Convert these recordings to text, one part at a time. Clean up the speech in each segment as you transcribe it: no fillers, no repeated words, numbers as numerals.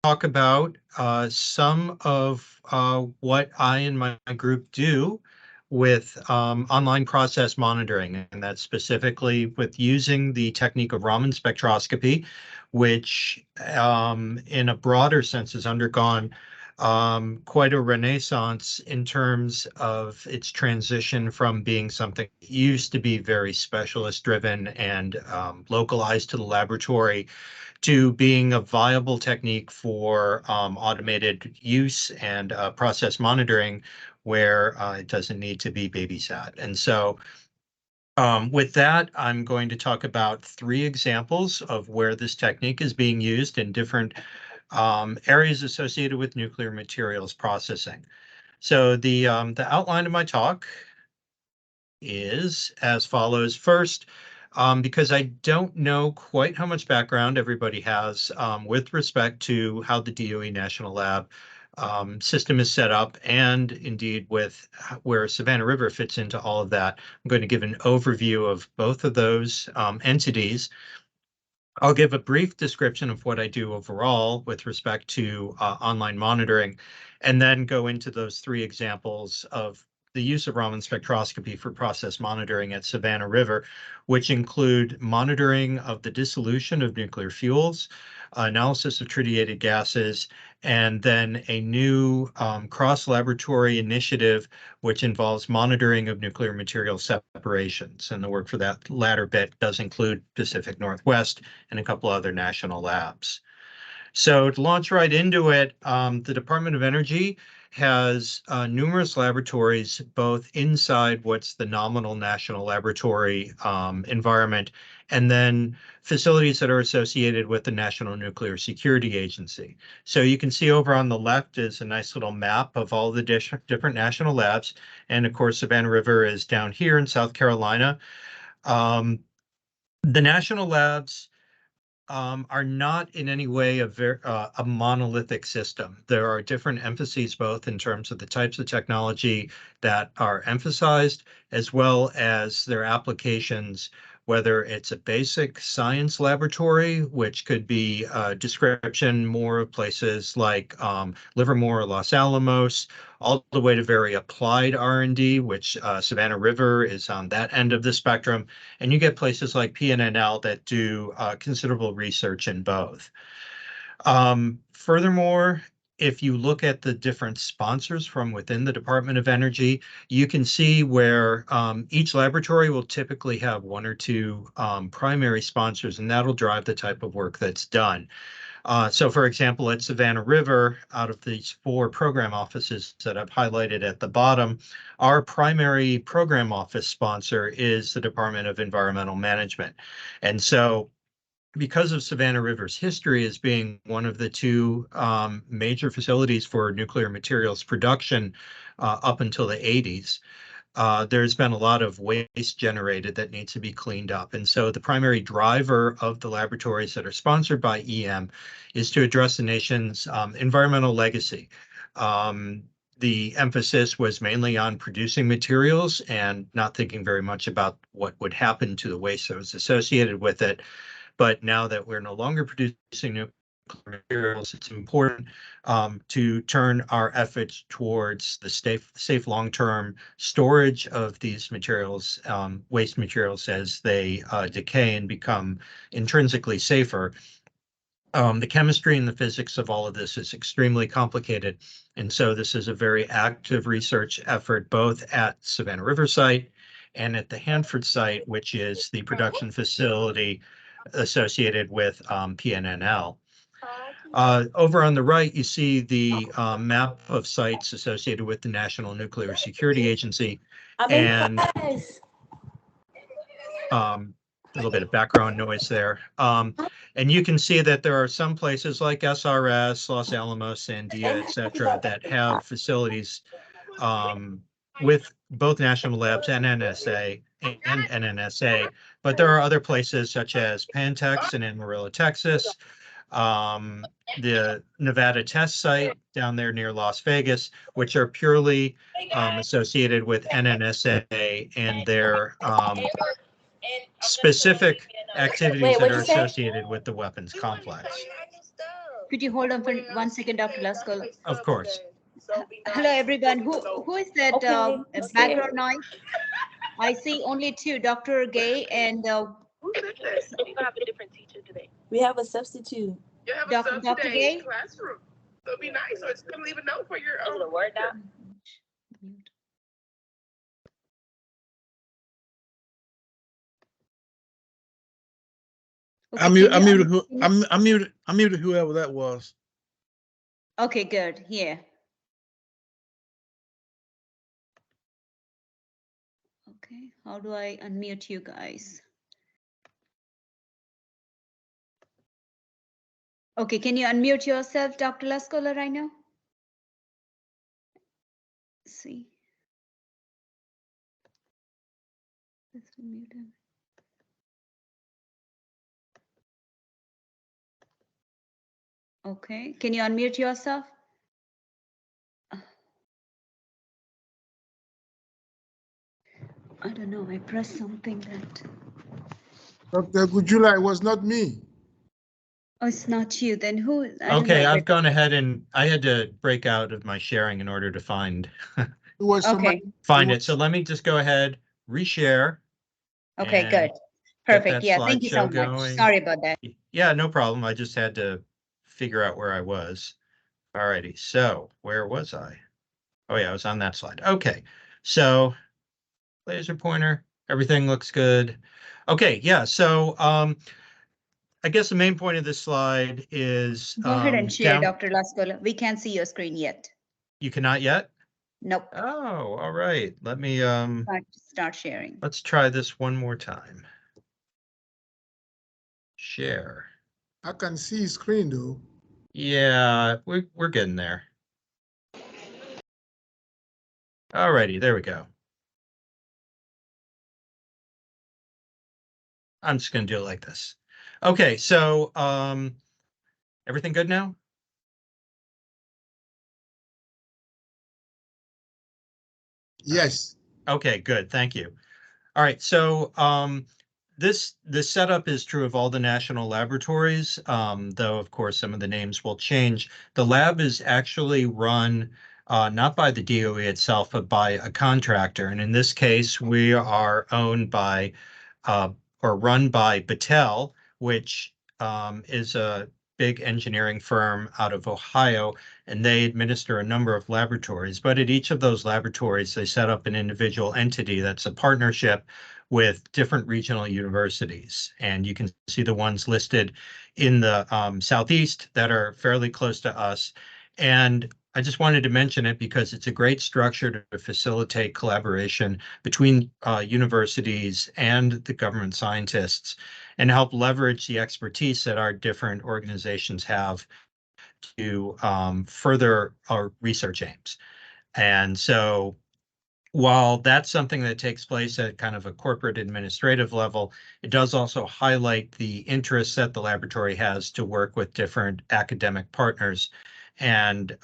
talk about some of what I and my group do with online process monitoring, and that's specifically with using the technique of Raman spectroscopy, which in a broader sense has undergone quite a renaissance in terms of its transition from being something that used to be very specialist driven and localized to the laboratory to being a viable technique for automated use and process monitoring where it doesn't need to be babysat. And so with that, I'm going to talk about 3 examples of where this technique is being used in different areas associated with nuclear materials processing. So the outline of my talk is as follows. First, because I don't know quite how much background everybody has with respect to how the DOE National Lab system is set up, and indeed with where Savannah River fits into all of that. I'm going to give an overview of both of those entities. I'll give a brief description of what I do overall with respect to online monitoring, and then go into those 3 examples of the use of Raman spectroscopy for process monitoring at Savannah River, which include monitoring of the dissolution of nuclear fuels, analysis of tritiated gases, and then a new cross-laboratory initiative which involves monitoring of nuclear material separations. And the work for that latter bit does include Pacific Northwest and a couple other national labs. So to launch right into it, the Department of Energy has numerous laboratories, both inside what's the nominal national laboratory environment, and then facilities that are associated with the National Nuclear Security Agency. So you can see over on the left is a nice little map of all the different national labs. And of course, Savannah River is down here in South Carolina. The national labs are not in any way a monolithic system. There are different emphases, both in terms of the types of technology that are emphasized, as well as their applications, whether it's a basic science laboratory, which could be a description more of places like Livermore or Los Alamos, all the way to very applied R&D, which Savannah River is on that end of the spectrum. And you get places like PNNL that do considerable research in both. Furthermore, if you look at the different sponsors from within the Department of Energy, you can see where each laboratory will typically have 1 or 2 primary sponsors, and that'll drive the type of work that's done. So for example, at Savannah River, out of these 4 program offices that I've highlighted at the bottom, our primary program office sponsor is the Department of Environmental Management. And so because of Savannah River's history as being one of the 2 major facilities for nuclear materials production up until the 80s, there's been a lot of waste generated that needs to be cleaned up. And so the primary driver of the laboratories that are sponsored by EM is to address the nation's environmental legacy. The emphasis was mainly on producing materials and not thinking very much about what would happen to the waste that was associated with it. But now that we're no longer producing nuclear materials, it's important to turn our efforts towards the safe long-term storage of these materials, waste materials, as they decay and become intrinsically safer. The chemistry and the physics of all of this is extremely complicated. And so this is a very active research effort, both at Savannah River site and at the Hanford site, which is the production facility associated with PNNL. Over on the right, you see the map of sites associated with the National Nuclear Security Agency, and a little bit of background noise there. And you can see that there are some places like SRS, Los Alamos, Sandia, et cetera, that have facilities with both national labs and NNSA, but there are other places such as Pantex in Amarillo, Texas, the Nevada test site down there near Las Vegas, which are purely associated with NNSA and their specific activities that are associated with the weapons complex. Could you hold on for 1 second, Dr. Laskola? Of course. Hello, everyone. Who is that background noise? I see only two, Dr. Gay and We're gonna have a different teacher today. We have a substitute. You have a Dr. Dr. Gay? Classroom. So it'd be nice. So it's gonna leave a note for your Is it a word now? Okay, I muted whoever that was. Okay, good. Yeah. Okay, how do I unmute you guys? Okay, can you unmute yourself, Dr. Laskola, right now? Let's see. Let's unmute him. Okay, can you unmute yourself? I don't know, I pressed something that. Dr. Gujula, it was not me. Oh, it's not you, then who? Okay, I've gone ahead and I had to break out of my sharing in order to find It was Okay. find it. So let me just go ahead, reshare. Okay, and good. get Perfect. that Yeah, thank you so slideshow much. going. Sorry about that. Yeah, no problem. I just had to figure out where I was. All righty. So where was I? Oh yeah, I was on that slide. Okay. So laser pointer, everything looks good. Okay, yeah. So I guess the main point of this slide is Go ahead and share, down. Dr. Laskola. We can't see your screen yet. You cannot yet? Nope. Oh, all right. Let me Start sharing. let's try this one more time. Share. I can see his screen though. Yeah, we're getting there. All righty, there we go. I'm just gonna do it like this. Okay, so everything good now? Yes. Okay, good. Thank you. All right, so this setup is true of all the national laboratories, though of course some of the names will change. The lab is actually run not by the DOE itself, but by a contractor, and in this case, we are owned by or run by Battelle, which is a big engineering firm out of Ohio, and they administer a number of laboratories. But at each of those laboratories, they set up an individual entity that's a partnership with different regional universities. And you can see the ones listed in the Southeast that are fairly close to us. And I just wanted to mention it because it's a great structure to facilitate collaboration between universities and the government scientists and help leverage the expertise that our different organizations have to further our research aims. And so while that's something that takes place at kind of a corporate administrative level, it does also highlight the interest that the laboratory has to work with different academic partners. And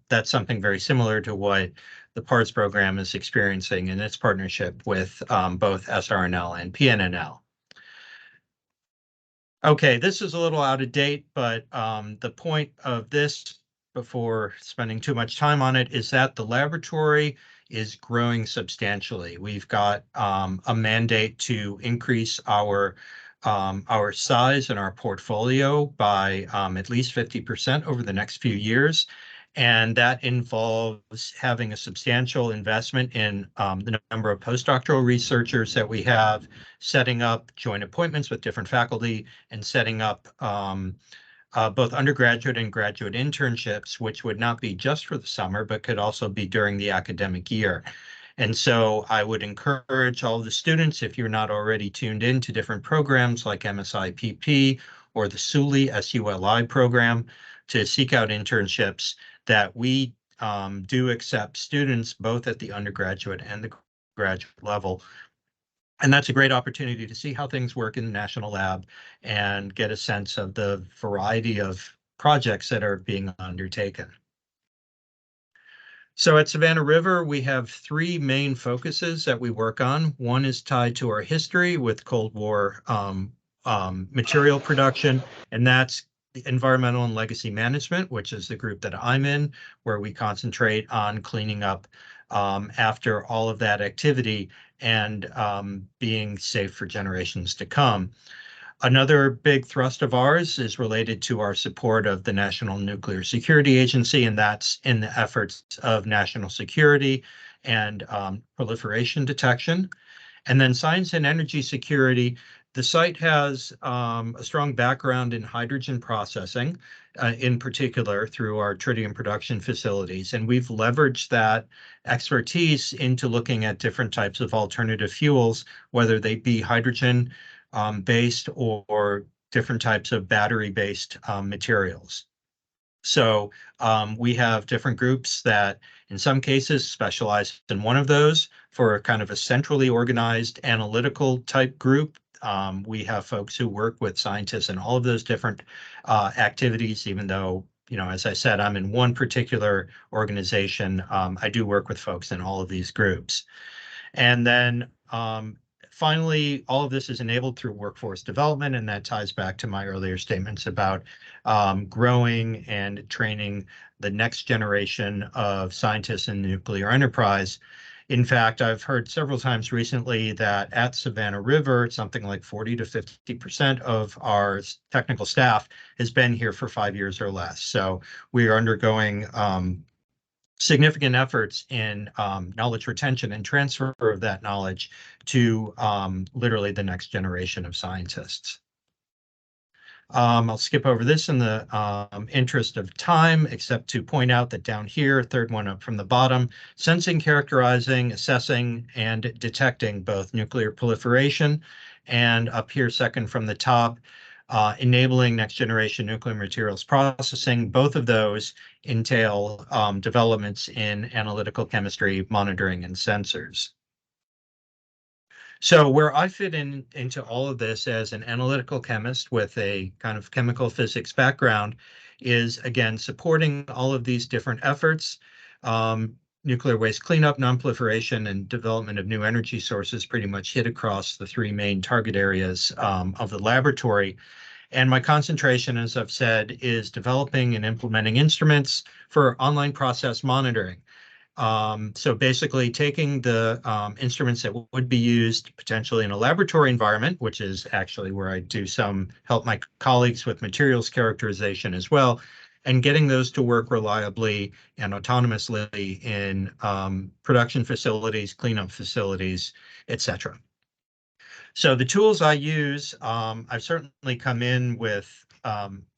that's something very similar to what the PARTS program is experiencing in its partnership with both SRNL and PNNL. Okay, this is a little out of date, but the point of this, before spending too much time on it, is that the laboratory is growing substantially. We've got a mandate to increase our size and our portfolio by at least 50% over the next few years. And that involves having a substantial investment in the number of postdoctoral researchers that we have, setting up joint appointments with different faculty, and setting up both undergraduate and graduate internships, which would not be just for the summer, but could also be during the academic year. And so I would encourage all the students, if you're not already tuned in to different programs like MSIPP or the SULI program, to seek out internships. That we do accept students both at the undergraduate and the graduate level. And that's a great opportunity to see how things work in the national lab and get a sense of the variety of projects that are being undertaken. So at Savannah River, we have three main focuses that we work on. One is tied to our history with Cold War material production, and that's environmental and legacy management, which is the group that I'm in, where we concentrate on cleaning up after all of that activity and being safe for generations to come. Another big thrust of ours is related to our support of the National Nuclear Security Agency, and that's in the efforts of national security and proliferation detection. And then science and energy security. The site has a strong background in hydrogen processing, in particular through our tritium production facilities. And we've leveraged that expertise into looking at different types of alternative fuels, whether they be hydrogen based or different types of battery-based materials. So we have different groups that in some cases specialize in one of those for a kind of a centrally organized analytical type group. We have folks who work with scientists in all of those different activities, even though, you know, as I said, I'm in one particular organization. I do work with folks in all of these groups. And then finally, all of this is enabled through workforce development, and that ties back to my earlier statements about growing and training the next generation of scientists in the nuclear enterprise. In fact, I've heard several times recently that at Savannah River, something like 40 to 50% of our technical staff has been here for 5 years or less. So we are undergoing significant efforts in knowledge retention and transfer of that knowledge to literally the next generation of scientists. I'll skip over this in the interest of time, except to point out that down here, third one up from the bottom, sensing, characterizing, assessing, and detecting both nuclear proliferation, and up here, second from the top, enabling next generation nuclear materials processing. Both of those entail developments in analytical chemistry, monitoring, and sensors. So where I fit into all of this as an analytical chemist with a kind of chemical physics background is, again, supporting all of these different efforts. Nuclear waste cleanup, nonproliferation, and development of new energy sources pretty much hit across the three main target areas of the laboratory. And my concentration, as I've said, is developing and implementing instruments for online process monitoring. So basically taking the instruments that would be used potentially in a laboratory environment, which is actually where I do some help my colleagues with materials characterization as well, and getting those to work reliably and autonomously in production facilities, cleanup facilities, etc. So the tools I use, I've certainly come in with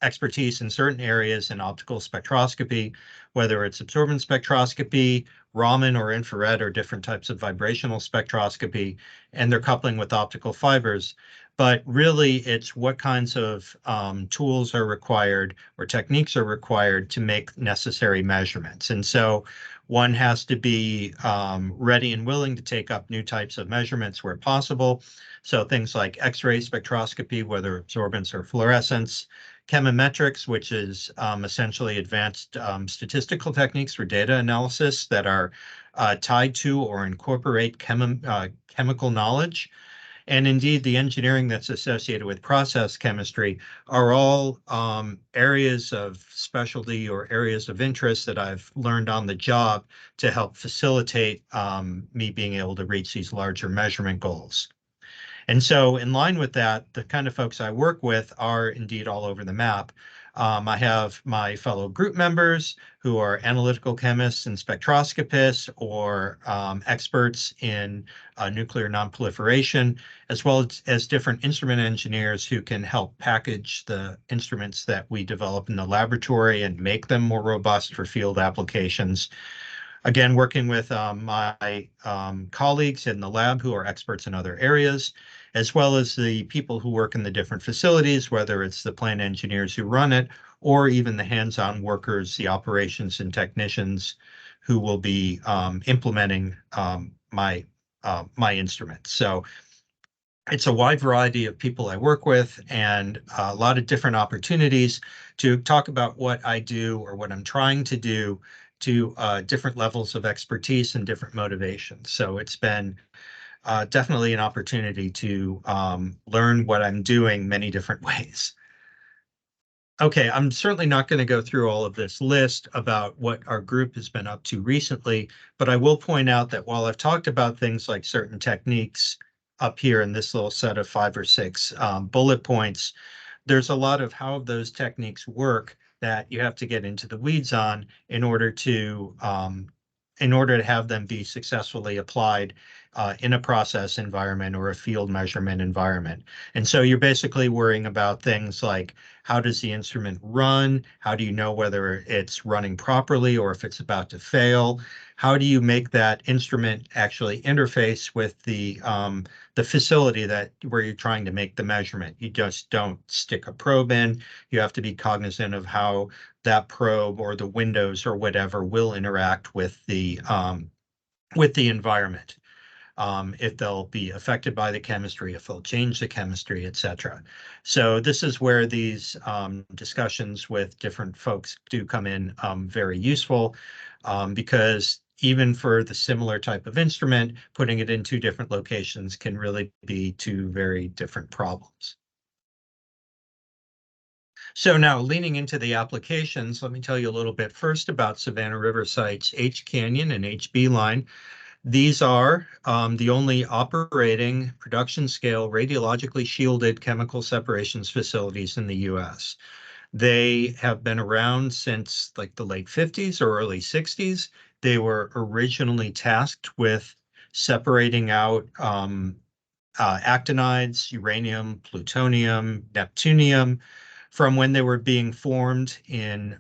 expertise in certain areas in optical spectroscopy, whether it's absorbance spectroscopy, Raman or infrared or different types of vibrational spectroscopy, and they're coupling with optical fibers. But really, it's what kinds of tools are required or techniques are required to make necessary measurements. And so one has to be ready and willing to take up new types of measurements where possible. So things like X-ray spectroscopy, whether absorbance or fluorescence, chemometrics, which is essentially advanced statistical techniques for data analysis that are tied to or incorporate chemical knowledge. And indeed, the engineering that's associated with process chemistry are all areas of specialty or areas of interest that I've learned on the job to help facilitate me being able to reach these larger measurement goals. And so in line with that, the kind of folks I work with are indeed all over the map. I have my fellow group members who are analytical chemists and spectroscopists or experts in nuclear nonproliferation, as well as different instrument engineers who can help package the instruments that we develop in the laboratory and make them more robust for field applications. Again, working with my colleagues in the lab who are experts in other areas, as well as the people who work in the different facilities, whether it's the plant engineers who run it, or even the hands-on workers, the operations and technicians who will be implementing my instruments. So it's a wide variety of people I work with and a lot of different opportunities to talk about what I do or what I'm trying to do to different levels of expertise and different motivations. So it's been definitely an opportunity to learn what I'm doing many different ways. Okay, I'm certainly not going to go through all of this list about what our group has been up to recently, but I will point out that while I've talked about things like certain techniques up here in this little set of 5 or 6 bullet points, there's a lot of how those techniques work that you have to get into the weeds on in order to have them be successfully applied in a process environment or a field measurement environment. And so you're basically worrying about things like how does the instrument run? How do you know whether it's running properly or if it's about to fail? How do you make that instrument actually interface with the facility that where you're trying to make the measurement? You just don't stick a probe in. You have to be cognizant of how that probe or the windows or whatever will interact with the environment. If they'll be affected by the chemistry, if they'll change the chemistry, etc. So this is where these discussions with different folks do come in very useful, because even for the similar type of instrument, putting it in 2 different locations can really be 2 very different problems. So now leaning into the applications, let me tell you a little bit first about Savannah River Site's H Canyon and HB line. These are the only operating production scale radiologically shielded chemical separations facilities in the US. They have been around since like the late 50s or early 60s. They were originally tasked with separating out actinides, uranium, plutonium, neptunium from when they were being formed in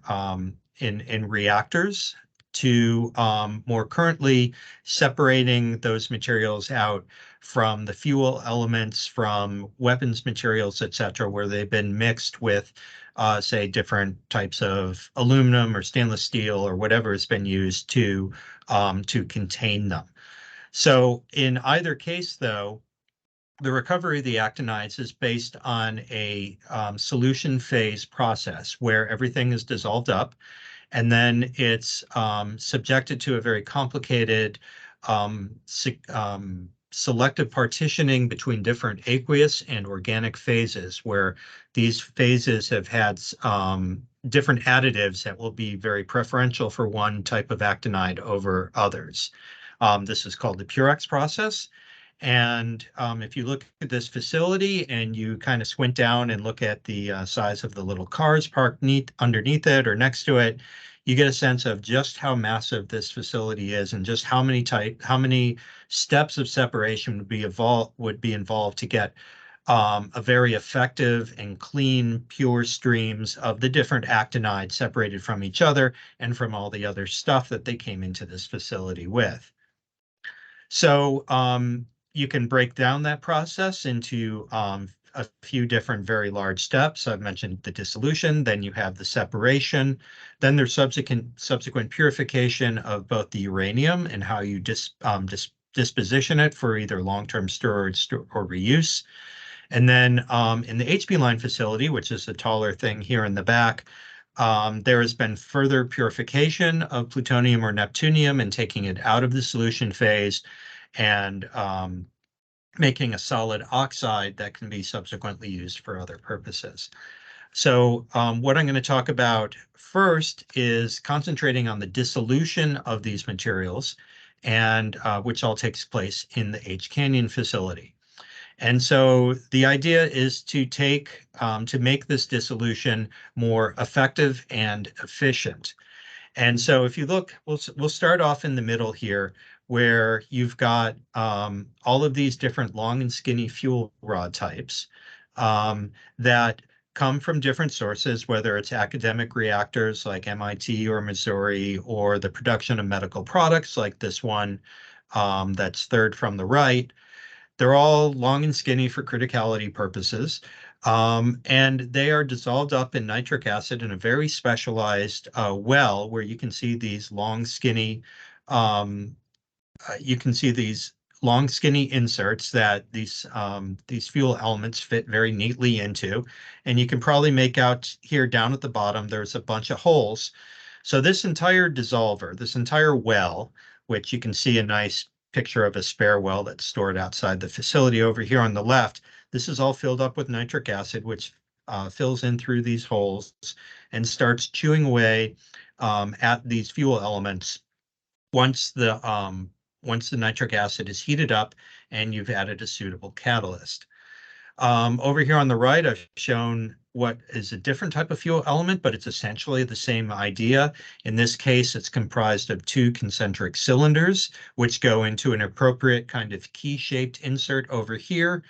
reactors to more currently separating those materials out from the fuel elements, from weapons materials, etc., where they've been mixed with, say, different types of aluminum or stainless steel or whatever has been used to contain them. So in either case, though, the recovery of the actinides is based on a solution phase process where everything is dissolved up, and then it's subjected to a very complicated selective partitioning between different aqueous and organic phases, where these phases have had different additives that will be very preferential for one type of actinide over others. This is called the Purex process. And if you look at this facility and you kind of squint down and look at the size of the little cars parked underneath it or next to it, you get a sense of just how massive this facility is and just how many steps of separation would be involved to get a very effective and clean, pure streams of the different actinides separated from each other and from all the other stuff that they came into this facility with. So you can break down that process into a few different very large steps. I've mentioned the dissolution, then you have the separation, then there's subsequent purification of both the uranium and how you disposition it for either long-term storage or reuse. And then in the HB line facility, which is the taller thing here in the back, there has been further purification of plutonium or neptunium and taking it out of the solution phase and making a solid oxide that can be subsequently used for other purposes. So what I'm going to talk about first is concentrating on the dissolution of these materials, and which all takes place in the H Canyon facility. And so the idea is to make this dissolution more effective and efficient. And so if you look, we'll start off in the middle here, where you've got all of these different long and skinny fuel rod types that come from different sources, whether it's academic reactors like MIT or Missouri, or the production of medical products like this one that's third from the right. They're all long and skinny for criticality purposes. And they are dissolved up in nitric acid in a very specialized well, where you can see these long, skinny, inserts that these fuel elements fit very neatly into. And you can probably make out here down at the bottom, there's a bunch of holes. So this entire dissolver, this entire well, which you can see a nice picture of a spare well that's stored outside the facility over here on the left, this is all filled up with nitric acid, which fills in through these holes and starts chewing away at these fuel elements once the nitric acid is heated up and you've added a suitable catalyst. Over here on the right, I've shown what is a different type of fuel element, but it's essentially the same idea. In this case, it's comprised of two concentric cylinders, which go into an appropriate kind of key-shaped insert over here.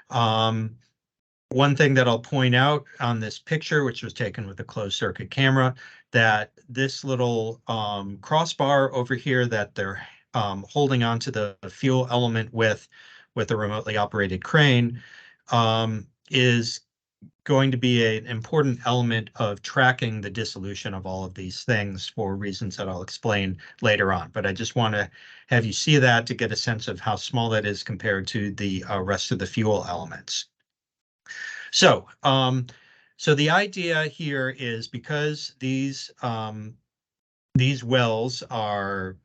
One thing that I'll point out on this picture, which was taken with a closed circuit camera, that this little crossbar over here that they're holding onto the fuel element with a remotely operated crane is going to be an important element of tracking the dissolution of all of these things for reasons that I'll explain later on. But I just want to have you see that to get a sense of how small that is compared to the rest of the fuel elements. So, so the idea here is because these wells are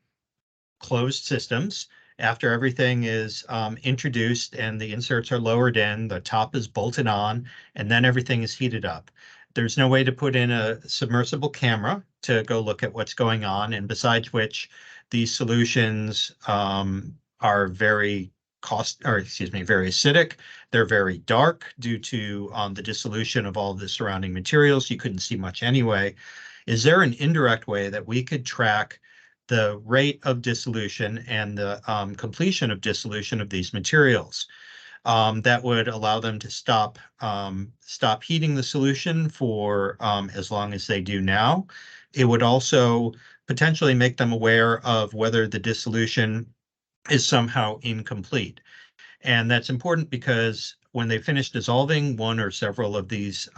closed systems, after everything is introduced and the inserts are lowered in, the top is bolted on, and then everything is heated up. There's no way to put in a submersible camera to go look at what's going on, and besides which, these solutions are very very acidic. They're very dark due to the dissolution of all the surrounding materials. You couldn't see much anyway. Is there an indirect way that we could track the rate of dissolution and the completion of dissolution of these materials that would allow them to stop heating the solution for as long as they do now? It would also potentially make them aware of whether the dissolution is somehow incomplete. And that's important because when they finish dissolving one or several of these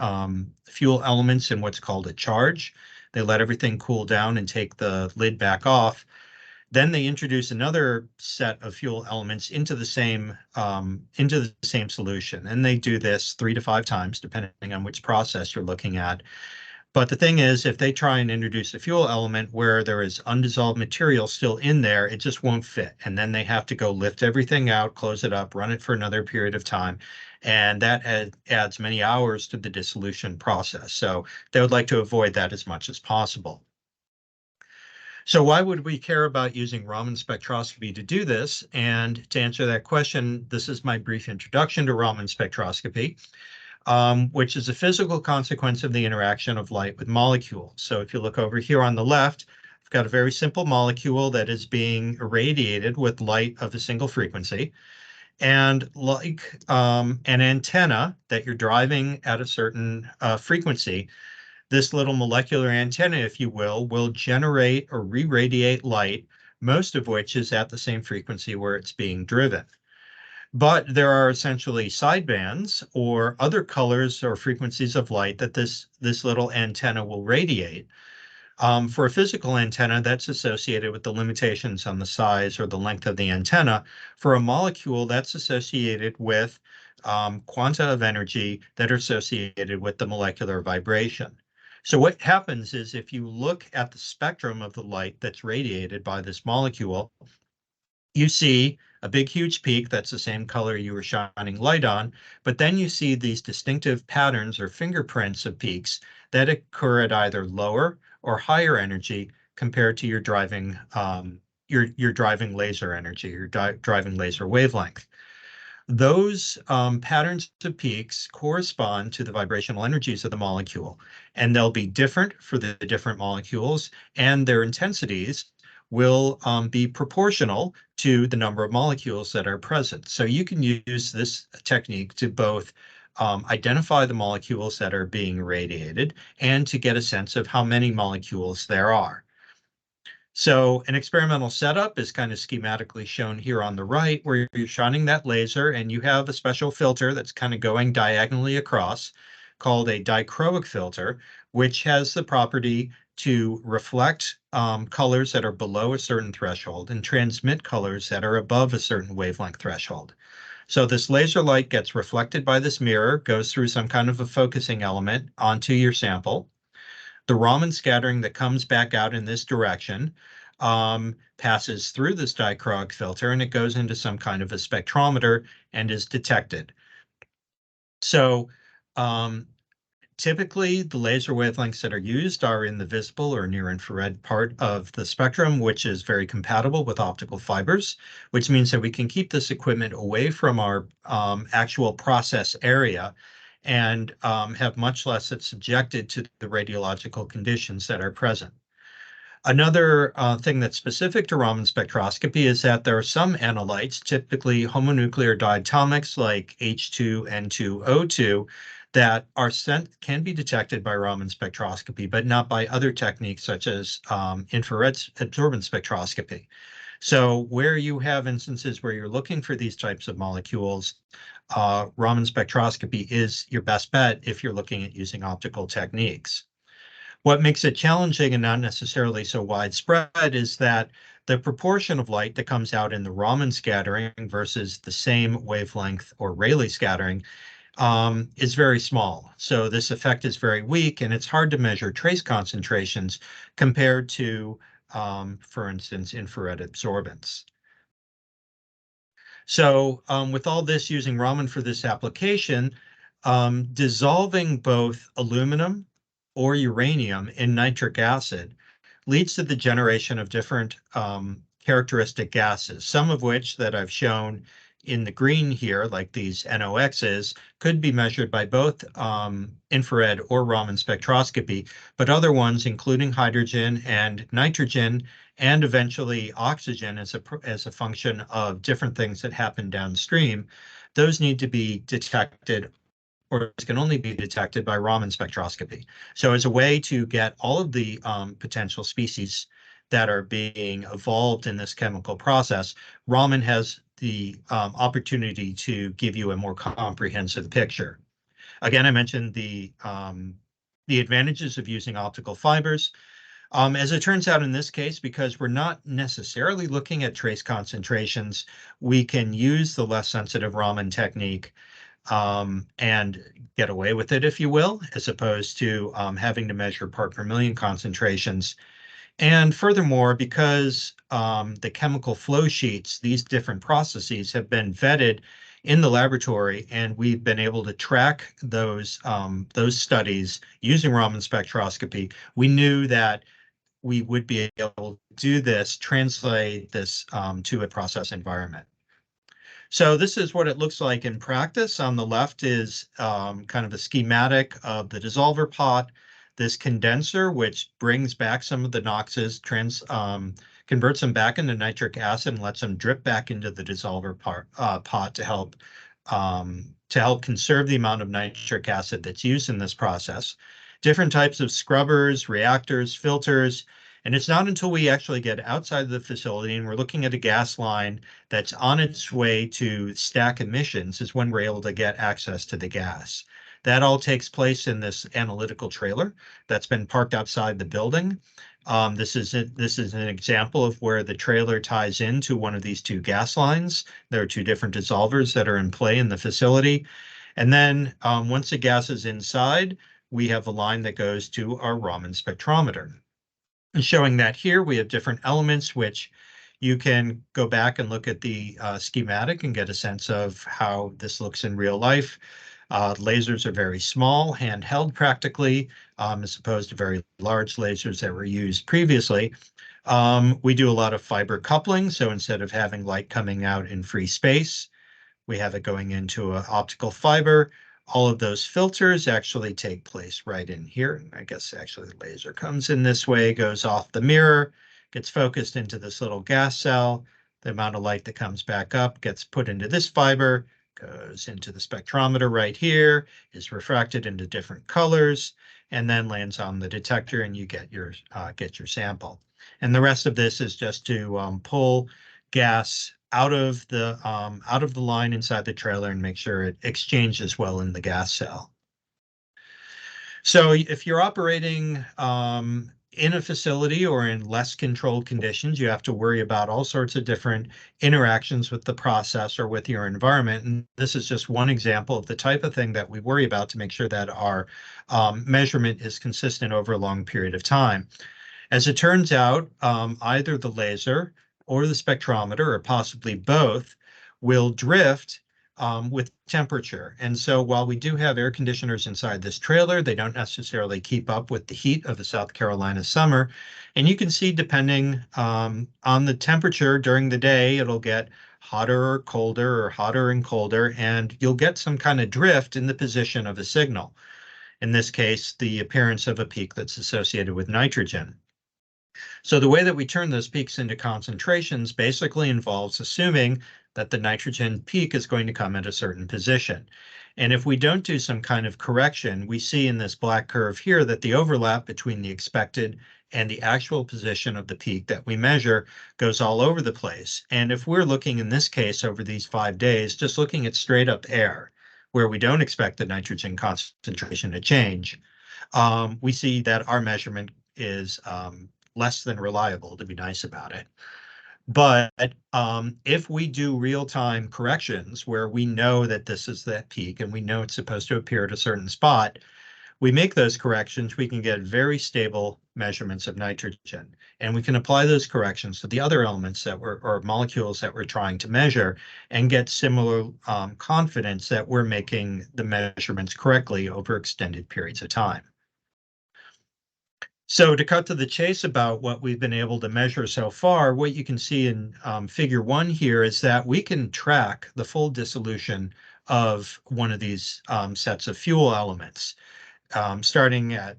fuel elements in what's called a charge, they let everything cool down and take the lid back off. Then they introduce another set of fuel elements into the same solution. And they do this 3 to 5 times, depending on which process you're looking at. But the thing is, if they try and introduce a fuel element where there is undissolved material still in there, it just won't fit. And then they have to go lift everything out, close it up, run it for another period of time. And that adds many hours to the dissolution process. So they would like to avoid that as much as possible. So why would we care about using Raman spectroscopy to do this? And to answer that question, this is my brief introduction to Raman spectroscopy. Which is a physical consequence of the interaction of light with molecules. So if you look over here on the left, I've got a very simple molecule that is being irradiated with light of a single frequency. And like an antenna that you're driving at a certain frequency, this little molecular antenna, if you will generate or re-radiate light, most of which is at the same frequency where it's being driven. But there are essentially sidebands or other colors or frequencies of light that this little antenna will radiate. For a physical antenna, that's associated with the limitations on the size or the length of the antenna. For a molecule, that's associated with quanta of energy that are associated with the molecular vibration. So what happens is if you look at the spectrum of the light that's radiated by this molecule, you see a big, huge peak that's the same color you were shining light on, but then you see these distinctive patterns or fingerprints of peaks that occur at either lower or higher energy compared to your driving laser energy, your driving laser wavelength. Those patterns of peaks correspond to the vibrational energies of the molecule, and they'll be different for the different molecules, and their intensities will be proportional to the number of molecules that are present. So you can use this technique to both identify the molecules that are being radiated and to get a sense of how many molecules there are. So an experimental setup is kind of schematically shown here on the right, where you're shining that laser and you have a special filter that's kind of going diagonally across called a dichroic filter, which has the property to reflect colors that are below a certain threshold and transmit colors that are above a certain wavelength threshold. So this laser light gets reflected by this mirror, goes through some kind of a focusing element onto your sample. The Raman scattering that comes back out in this direction passes through this dichroic filter and it goes into some kind of a spectrometer and is detected. So Typically, the laser wavelengths that are used are in the visible or near infrared part of the spectrum, which is very compatible with optical fibers, which means that we can keep this equipment away from our actual process area and have much less that's subjected to the radiological conditions that are present. Another thing that's specific to Raman spectroscopy is that there are some analytes, typically homonuclear diatomics like H2N2O2, that are can be detected by Raman spectroscopy, but not by other techniques such as infrared absorbance spectroscopy. So where you have instances where you're looking for these types of molecules, Raman spectroscopy is your best bet if you're looking at using optical techniques. What makes it challenging and not necessarily so widespread is that the proportion of light that comes out in the Raman scattering versus the same wavelength or Rayleigh scattering is very small. So this effect is very weak, and it's hard to measure trace concentrations compared to, for instance, infrared absorbance. So with all this, using Raman for this application, dissolving both aluminum or uranium in nitric acid leads to the generation of different characteristic gases, some of which that I've shown in the green here, like these NOx's, could be measured by both infrared or Raman spectroscopy, but other ones, including hydrogen and nitrogen, and eventually oxygen as a function of different things that happen downstream, those need to be detected, or can only be detected by Raman spectroscopy. So as a way to get all of the potential species that are being evolved in this chemical process, Raman has the opportunity to give you a more comprehensive picture. Again, I mentioned the advantages of using optical fibers. As it turns out in this case, because we're not necessarily looking at trace concentrations, we can use the less sensitive Raman technique and get away with it, if you will, as opposed to having to measure part per million concentrations. And furthermore, because the chemical flow sheets, these different processes have been vetted in the laboratory, and we've been able to track those studies using Raman spectroscopy, we knew that we would be able to do this, translate this to a process environment. So this is what it looks like in practice. On the left is kind of a schematic of the dissolver pot, this condenser, which brings back some of the NOxes, converts them back into nitric acid and lets them drip back into the dissolver pot to help conserve the amount of nitric acid that's used in this process. Different types of scrubbers, reactors, filters. And it's not until we actually get outside of the facility and we're looking at a gas line that's on its way to stack emissions is when we're able to get access to the gas. That all takes place in this analytical trailer that's been parked outside the building. This is an example of where the trailer ties into one of these two gas lines. There are two different dissolvers that are in play in the facility. And then once the gas is inside, we have a line that goes to our Raman spectrometer. And showing that here, we have different elements which you can go back and look at the schematic and get a sense of how this looks in real life. Lasers are very small, handheld practically, as opposed to very large lasers that were used previously. We do a lot of fiber coupling, so instead of having light coming out in free space, we have it going into an optical fiber. All of those filters actually take place right in here. I guess actually the laser comes in this way, goes off the mirror, gets focused into this little gas cell. The amount of light that comes back up gets put into this fiber, goes into the spectrometer right here, is refracted into different colors, and then lands on the detector, and you get your sample. And the rest of this is just to pull gas out of the line inside the trailer and make sure it exchanges well in the gas cell. So if you're operating in a facility or in less controlled conditions, you have to worry about all sorts of different interactions with the process or with your environment. And this is just one example of the type of thing that we worry about to make sure that our measurement is consistent over a long period of time. As it turns out, either the laser or the spectrometer, or possibly both, will drift with temperature. And so while we do have air conditioners inside this trailer, they don't necessarily keep up with the heat of the South Carolina summer. And you can see, depending on the temperature during the day, it'll get hotter or colder, or hotter and colder, and you'll get some kind of drift in the position of a signal. In this case, the appearance of a peak that's associated with nitrogen. So the way that we turn those peaks into concentrations basically involves assuming that the nitrogen peak is going to come at a certain position. And if we don't do some kind of correction, we see in this black curve here that the overlap between the expected and the actual position of the peak that we measure goes all over the place. And if we're looking in this case over these 5 days, just looking at straight up air, where we don't expect the nitrogen concentration to change, we see that our measurement is less than reliable, to be nice about it. But if we do real-time corrections where we know that this is that peak and we know it's supposed to appear at a certain spot, we make those corrections, we can get very stable measurements of nitrogen. And we can apply those corrections to the other elements that or molecules that we're trying to measure and get similar confidence that we're making the measurements correctly over extended periods of time. So to cut to the chase about what we've been able to measure so far, what you can see in figure 1 here is that we can track the full dissolution of one of these sets of fuel elements. Starting at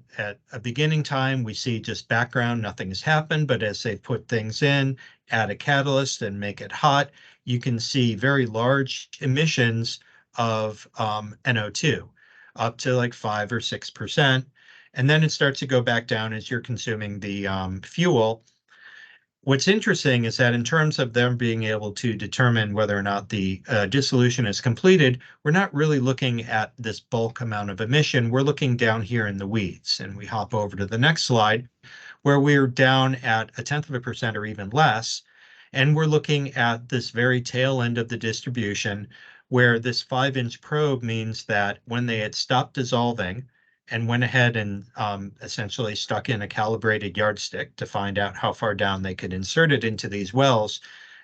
a beginning time, we see just background, nothing has happened, but as they put things in, add a catalyst and make it hot, you can see very large emissions of NO2, up to like 5 or 6%. And then it starts to go back down as you're consuming the fuel. What's interesting is that in terms of them being able to determine whether or not the dissolution is completed, we're not really looking at this bulk amount of emission. We're looking down here in the weeds. And we hop over to the next slide, where we're down at 0.1% or even less. And we're looking at this very tail end of the distribution, where this 5-inch probe means that when they had stopped dissolving and went ahead and essentially stuck in a calibrated yardstick to find out how far down they could insert it into these wells,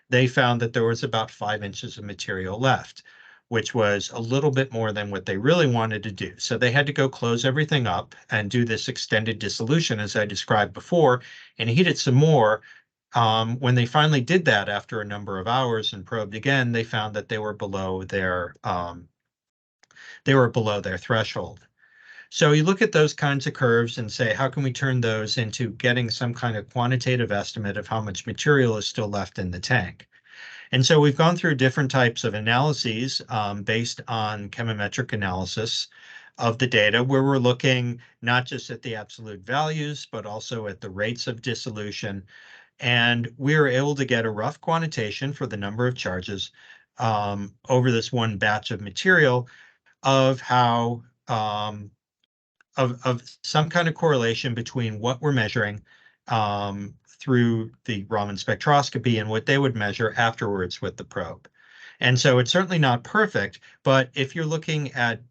they found that there was about 5 inches of material left, which was a little bit more than what they really wanted to do. So they had to go close everything up and do this extended dissolution, as I described before, and heat it some more. When they finally did that after a number of hours and probed again, they found that they were below their threshold. So you look at those kinds of curves and say, how can we turn those into getting some kind of quantitative estimate of how much material is still left in the tank? And so we've gone through different types of analyses based on chemometric analysis of the data, where we're looking not just at the absolute values, but also at the rates of dissolution. And we were able to get a rough quantitation for the number of charges over this one batch of material of how of some kind of correlation between what we're measuring through the Raman spectroscopy and what they would measure afterwards with the probe. And so it's certainly not perfect, but if you're looking at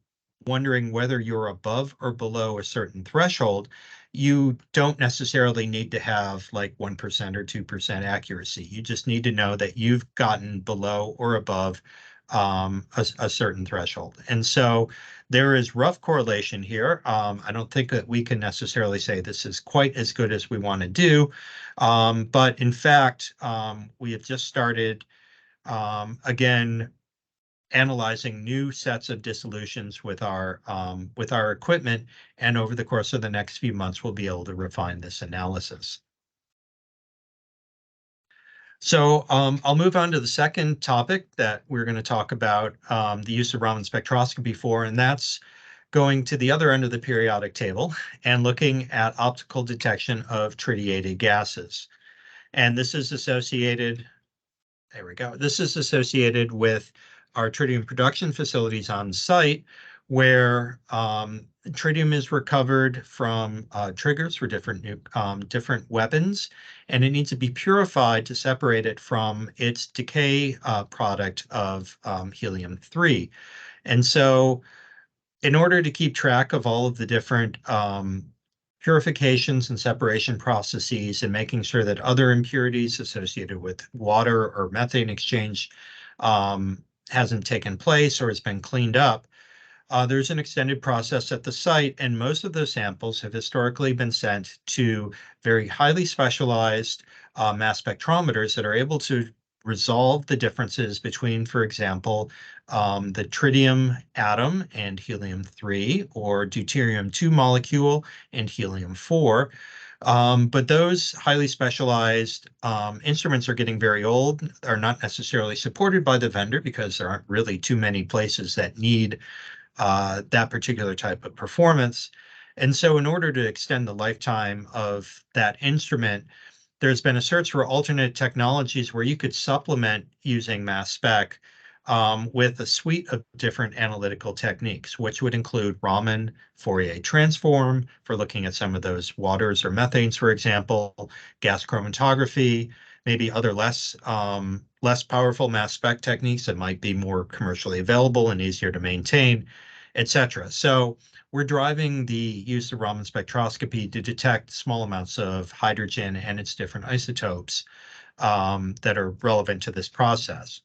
wondering whether you're above or below a certain threshold, you don't necessarily need to have like 1% or 2% accuracy. You just need to know that you've gotten below or above a certain threshold. And so there is rough correlation here. I don't think that we can necessarily say this is quite as good as we want to do. But in fact, we have just started, again, analyzing new sets of dissolutions with our equipment. And over the course of the next few months, we'll be able to refine this analysis. So I'll move on to the second topic that we're going to talk about the use of Raman spectroscopy for, and that's going to the other end of the periodic table and looking at optical detection of tritiated gases. And this is associated, there we go, this is associated with our tritium production facilities on site, where tritium is recovered from triggers for different weapons, and it needs to be purified to separate it from its decay product of helium-3. And so in order to keep track of all of the different purifications and separation processes and making sure that other impurities associated with water or methane exchange hasn't taken place or has been cleaned up, there's an extended process at the site, and most of those samples have historically been sent to very highly specialized mass spectrometers that are able to resolve the differences between, for example, the tritium atom and helium-3 or deuterium-2 molecule and helium-4. But those highly specialized instruments are getting very old, are not necessarily supported by the vendor because there aren't really too many places that need that particular type of performance. And so in order to extend the lifetime of that instrument, there's been a search for alternate technologies where you could supplement using mass spec with a suite of different analytical techniques, which would include Raman, Fourier transform for looking at some of those waters or methanes, for example, gas chromatography, maybe other less powerful mass spec techniques that might be more commercially available and easier to maintain, etc. So we're driving the use of Raman spectroscopy to detect small amounts of hydrogen and its different isotopes that are relevant to this process.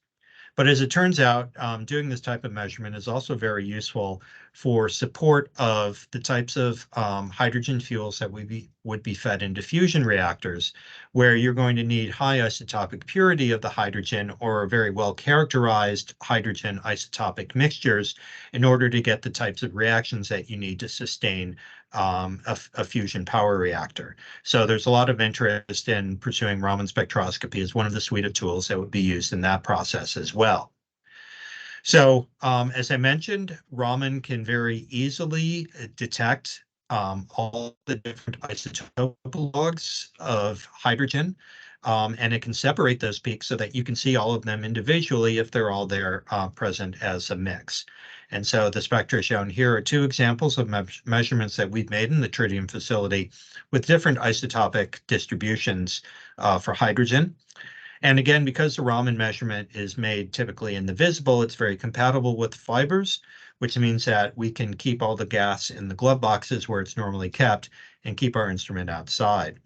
But as it turns out, doing this type of measurement is also very useful for support of the types of hydrogen fuels that would be fed into fusion reactors, where you're going to need high isotopic purity of the hydrogen or very well characterized hydrogen isotopic mixtures in order to get the types of reactions that you need to sustain a fusion power reactor. So there's a lot of interest in pursuing Raman spectroscopy as one of the suite of tools that would be used in that process as well. So as I mentioned, Raman can very easily detect all the different isotope logs of hydrogen, and it can separate those peaks so that you can see all of them individually if they're all there present as a mix. And so the spectra shown here are two examples of measurements that we've made in the tritium facility with different isotopic distributions for hydrogen. And again, because the Raman measurement is made typically in the visible, it's very compatible with fibers, which means that we can keep all the gas in the glove boxes where it's normally kept and keep our instrument outside.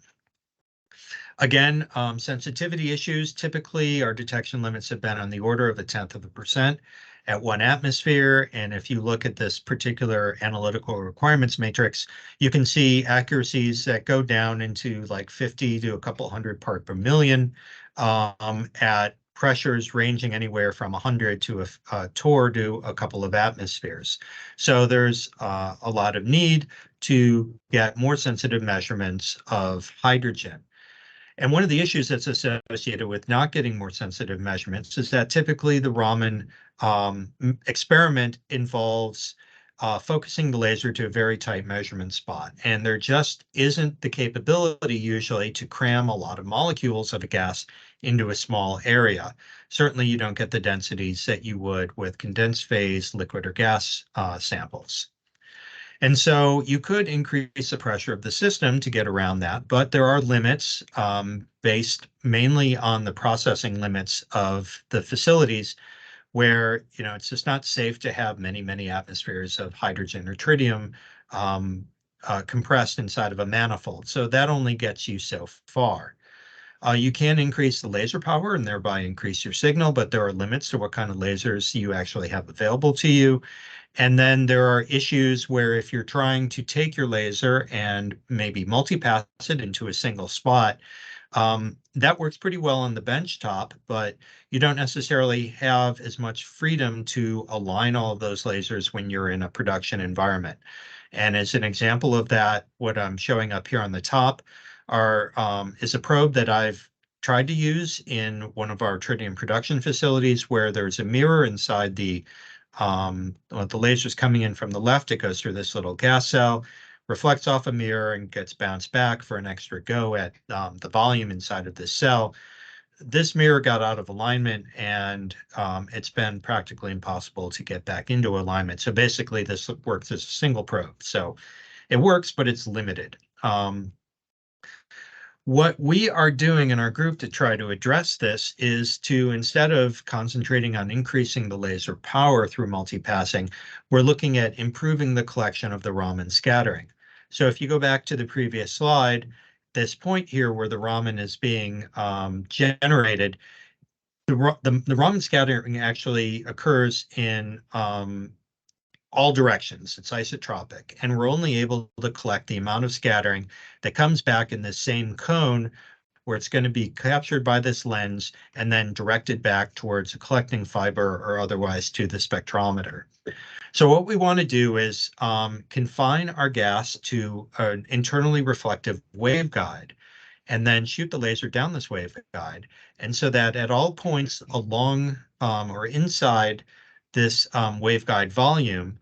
Again, sensitivity issues, typically our detection limits have been on the order of 0.1% at 1 atmosphere. And if you look at this particular analytical requirements matrix, you can see accuracies that go down into like 50 to a couple hundred part per million at pressures ranging anywhere from 100 to a torr to a couple of atmospheres. So there's a lot of need to get more sensitive measurements of hydrogen. And one of the issues that's associated with not getting more sensitive measurements is that typically the Raman experiment involves focusing the laser to a very tight measurement spot. And there just isn't the capability usually to cram a lot of molecules of a gas into a small area. Certainly you don't get the densities that you would with condensed phase liquid or gas samples. And so you could increase the pressure of the system to get around that, but there are limits based mainly on the processing limits of the facilities where, it's just not safe to have many, many atmospheres of hydrogen or tritium compressed inside of a manifold. So that only gets you so far. You can increase the laser power and thereby increase your signal, but there are limits to what kind of lasers you actually have available to you. And then there are issues where if you're trying to take your laser and maybe multipass it into a single spot, that works pretty well on the bench top, but you don't necessarily have as much freedom to align all of those lasers when you're in a production environment. And as an example of that, what I'm showing up here on the top is a probe that I've tried to use in one of our tritium production facilities where there's a mirror inside the laser's coming in from the left. It goes through this little gas cell, reflects off a mirror and gets bounced back for an extra go at the volume inside of this cell. This mirror got out of alignment and it's been practically impossible to get back into alignment. So basically this works as a single probe. So it works, but it's limited. What we are doing in our group to try to address this is to, instead of concentrating on increasing the laser power through multipassing, we're looking at improving the collection of the Raman scattering. So if you go back to the previous slide, this point here where the Raman is being generated, The Raman scattering actually occurs in all directions. It's isotropic, and we're only able to collect the amount of scattering that comes back in the same cone where it's going to be captured by this lens and then directed back towards a collecting fiber or otherwise to the spectrometer. So what we want to do is confine our gas to an internally reflective waveguide and then shoot the laser down this waveguide. And so that at all points along or inside this waveguide volume,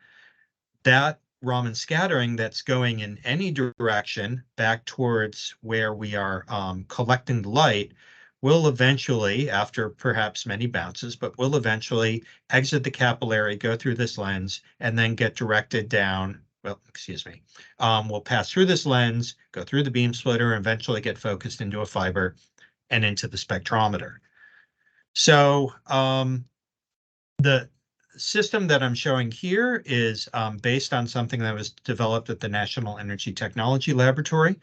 that Raman scattering that's going in any direction back towards where we are collecting the light will eventually, after perhaps many bounces, but will eventually exit the capillary, go through this lens, and then get directed down. Well, excuse me, will pass through this lens, go through the beam splitter, and eventually get focused into a fiber and into the spectrometer. So the system that I'm showing here is based on something that was developed at the National Energy Technology Laboratory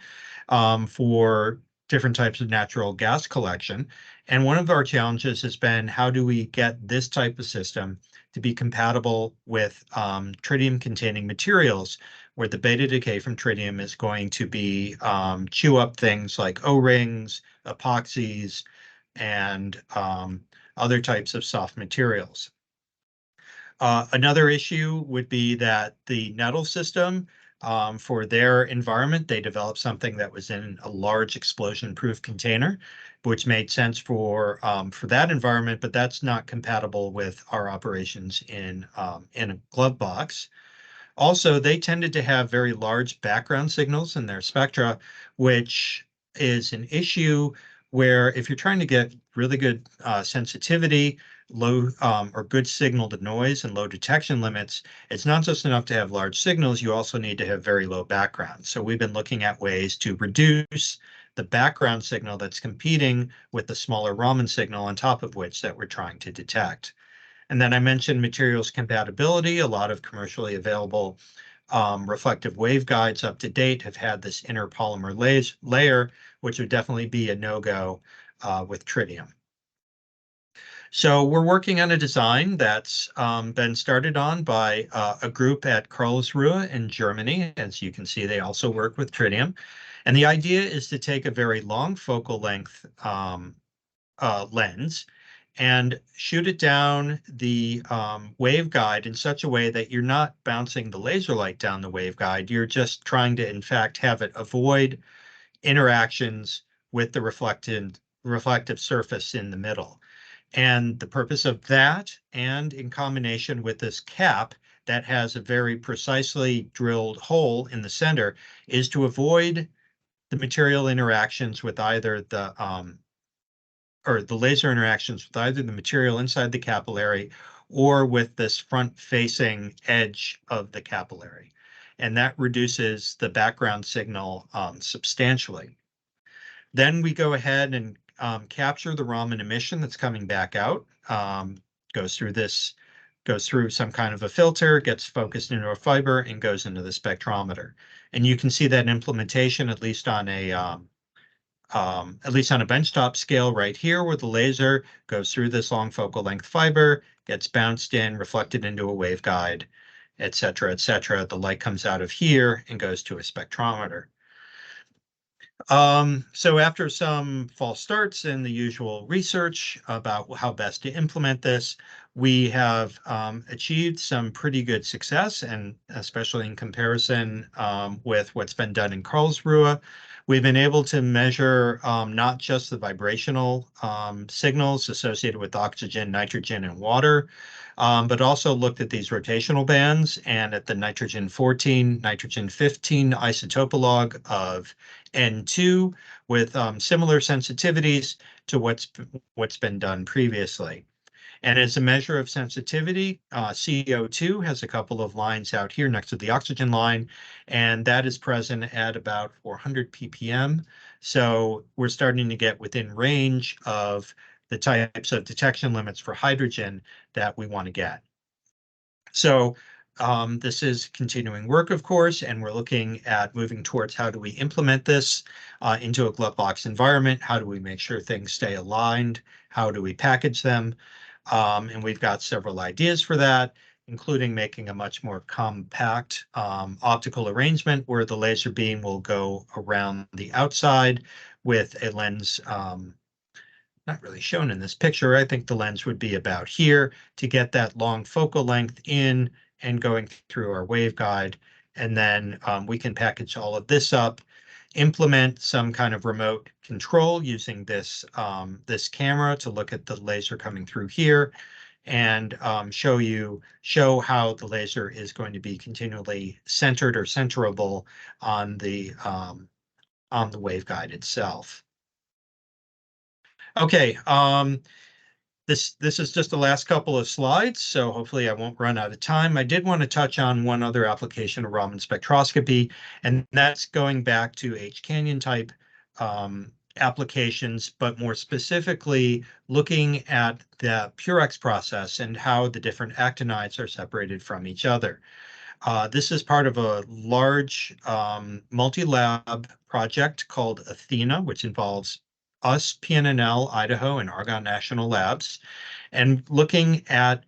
for different types of natural gas collection. And one of our challenges has been, how do we get this type of system to be compatible with tritium-containing materials, where the beta decay from tritium is going to be chew up things like O-rings, epoxies, and other types of soft materials. Another issue would be that the Nettle system, for their environment, they developed something that was in a large explosion-proof container, which made sense for that environment, but that's not compatible with our operations in a glove box. Also, they tended to have very large background signals in their spectra, which is an issue where if you're trying to get really good sensitivity, low or good signal to noise and low detection limits, it's not just enough to have large signals, you also need to have very low background. So we've been looking at ways to reduce the background signal that's competing with the smaller Raman signal on top of which that we're trying to detect. And then I mentioned materials compatibility. A lot of commercially available reflective waveguides up to date have had this inner polymer layer, which would definitely be a no-go with tritium. So we're working on a design that's been started on by a group at Karlsruhe in Germany. As you can see, they also work with tritium. And the idea is to take a very long focal length lens and shoot it down the waveguide in such a way that you're not bouncing the laser light down the waveguide. You're just trying to, in fact, have it avoid interactions with the reflective surface in the middle. And the purpose of that, and in combination with this cap that has a very precisely drilled hole in the center, is to avoid the material interactions with either the laser interactions with either the material inside the capillary or with this front-facing edge of the capillary. And that reduces the background signal substantially. Then we go ahead and capture the Raman emission that's coming back out, goes through some kind of a filter, gets focused into a fiber, and goes into the spectrometer. And you can see that implementation, at least on a benchtop scale right here, where the laser goes through this long focal length fiber, gets bounced in, reflected into a waveguide, et cetera, et cetera. The light comes out of here and goes to a spectrometer. So after some false starts and the usual research about how best to implement this, we have achieved some pretty good success, and especially in comparison with what's been done in Karlsruhe. We've been able to measure not just the vibrational signals associated with oxygen, nitrogen, and water, but also looked at these rotational bands and at the nitrogen 14, nitrogen 15 isotopolog of N2 with similar sensitivities to what's been done previously. And as a measure of sensitivity, CO2 has a couple of lines out here next to the oxygen line, and that is present at about 400 ppm. So we're starting to get within range of the types of detection limits for hydrogen that we want to get. So this is continuing work, of course, and we're looking at moving towards how do we implement this into a glove box environment? How do we make sure things stay aligned? How do we package them? And we've got several ideas for that, including making a much more compact optical arrangement where the laser beam will go around the outside with a lens not really shown in this picture. I think the lens would be about here to get that long focal length in and going through our waveguide. And then we can package all of this up, implement some kind of remote control using this, this camera to look at the laser coming through here and show how the laser is going to be continually centered or centerable on the waveguide itself. Okay, this is just the last couple of slides, so hopefully I won't run out of time. I did want to touch on one other application of Raman spectroscopy, and that's going back to H-Canyon type applications, but more specifically looking at the Purex process and how the different actinides are separated from each other. This is part of a large multi-lab project called Athena, which involves us, PNNL, Idaho, and Argonne National Labs, and looking at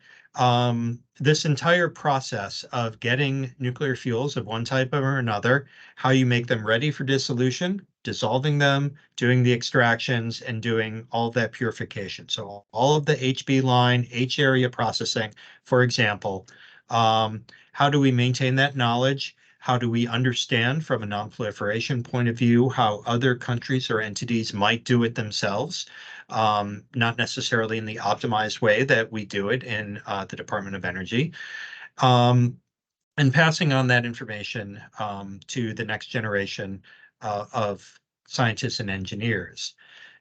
this entire process of getting nuclear fuels of one type or another, how you make them ready for dissolution, dissolving them, doing the extractions, and doing all of that purification. So all of the HB line, H area processing, for example, how do we maintain that knowledge? How do we understand from a non-proliferation point of view how other countries or entities might do it themselves? Not necessarily in the optimized way that we do it in the Department of Energy. And passing on that information to the next generation of scientists and engineers.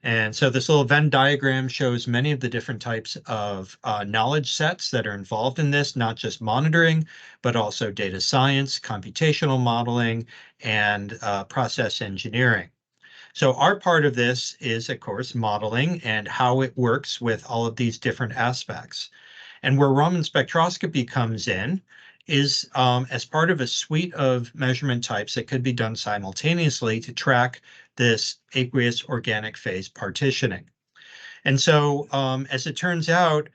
And so this little Venn diagram shows many of the different types of knowledge sets that are involved in this, not just monitoring, but also data science, computational modeling, and process engineering. So our part of this is, of course, modeling and how it works with all of these different aspects. And where Raman spectroscopy comes in is as part of a suite of measurement types that could be done simultaneously to track this aqueous organic phase partitioning. And so as it turns out,